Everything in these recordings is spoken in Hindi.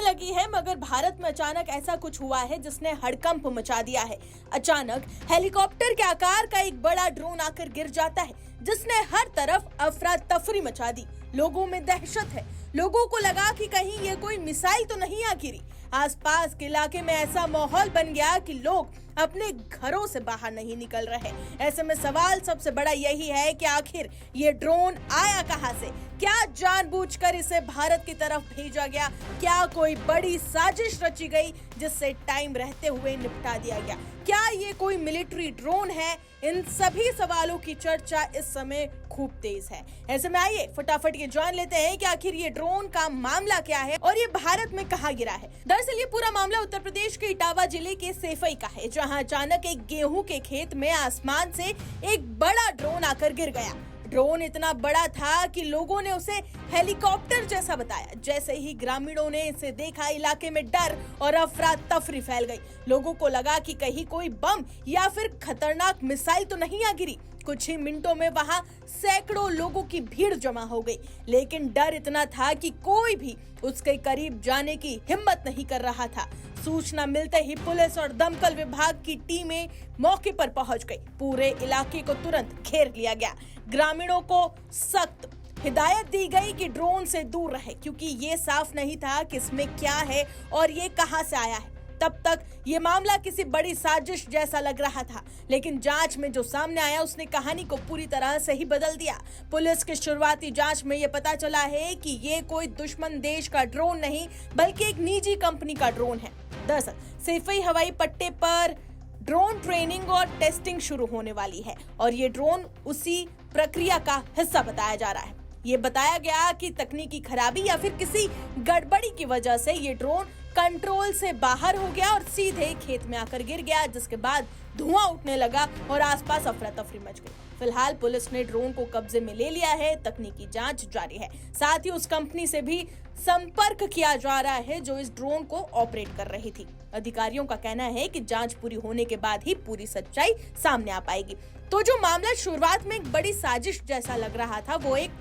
लगी है, मगर भारत में अचानक ऐसा कुछ हुआ है जिसने हड़कंप मचा दिया है। अचानक हेलीकॉप्टर के आकार का एक बड़ा ड्रोन आकर गिर जाता है, जिसने हर तरफ अफरा तफरी मचा दी। लोगों में दहशत है। लोगों को लगा कि कहीं ये कोई मिसाइल तो नहीं आ गिरी। आसपास के इलाके में ऐसा माहौल बन गया कि लोग अपने घरों से बाहर नहीं निकल रहे। ऐसे में सवाल सबसे बड़ा यही है कि आखिर ये ड्रोन आया कहां से? क्या जानबूझकर इसे भारत की तरफ भेजा गया? क्या कोई बड़ी साजिश रची गई जिससे टाइम रहते हुए निपटा दिया गया? क्या ये कोई मिलिट्री ड्रोन है? इन सभी सवालों की चर्चा इस समय खूब तेज है। ऐसे में आइए फटाफट ये जान लेते हैं कि आखिर ये ड्रोन का मामला क्या है और ये भारत में कहां गिरा है। दरअसल ये पूरा मामला उत्तर प्रदेश के इटावा जिले के सेफई का है, जहां अचानक एक गेहूं के खेत में आसमान से एक बड़ा ड्रोन आकर गिर गया। ड्रोन इतना बड़ा था कि लोगों ने उसे हेलीकॉप्टर जैसा बताया। जैसे ही ग्रामीणों ने इसे देखा, इलाके में डर और अफरा तफरी फैल गई। लोगों को लगा कि कहीं कोई बम या फिर खतरनाक मिसाइल तो नहीं आ गिरी। कुछ ही मिनटों में वहां सैकड़ों लोगों की भीड़ जमा हो गई, लेकिन डर इतना था कि कोई भी उसके करीब जाने की हिम्मत नहीं कर रहा था। सूचना मिलते ही पुलिस और दमकल विभाग की टीमें मौके पर पहुंच गई। पूरे इलाके को तुरंत घेर लिया गया। ग्रामीणों को सख्त हिदायत दी गई कि ड्रोन से दूर रहे, क्योंकि ये साफ नहीं था कि इसमें क्या है और ये कहां से आया है। तब तक ये मामला किसी बड़ी साजिश जैसा लग रहा था, लेकिन जांच में जो सामने आया उसने कहानी को पूरी तरह से ही बदल दिया। पुलिस की शुरुआती जांच में ये पता चला है कि ये कोई दुश्मन देश का ड्रोन नहीं, बल्कि एक निजी कंपनी का ड्रोन है। दरअसल सेफई हवाई पट्टे पर ड्रोन ट्रेनिंग और टेस्टिंग शुरू होने वाली है और ये ड्रोन उसी प्रक्रिया का हिस्सा बताया जा रहा है। ये बताया गया कि तकनीकी खराबी या फिर किसी गड़बड़ी की वजह से ये ड्रोन कंट्रोल से बाहर हो गया और सीधे खेत में आकर गिर गया, जिसके बाद धुआं उठने लगा और आसपास अफरा तफरी मच गई। फिलहाल पुलिस ने ड्रोन को कब्जे में ले लिया है। तकनीकी जांच जारी है। साथ ही उस कंपनी से भी संपर्क किया जा रहा है जो इस ड्रोन को ऑपरेट कर रही थी। अधिकारियों का कहना है कि जांच पूरी होने के बाद ही पूरी सच्चाई सामने आ पाएगी। तो जो मामला शुरुआत में एक बड़ी साजिश जैसा लग रहा था, वो एक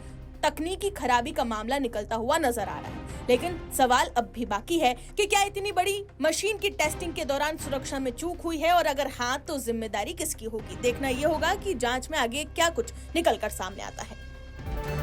तकनीकी खराबी का मामला निकलता हुआ नजर आ रहा है। लेकिन सवाल अब भी बाकी है कि क्या इतनी बड़ी मशीन की टेस्टिंग के दौरान सुरक्षा में चूक हुई है, और अगर हाँ तो जिम्मेदारी किसकी होगी? देखना यह होगा कि जांच में आगे क्या कुछ निकलकर सामने आता है।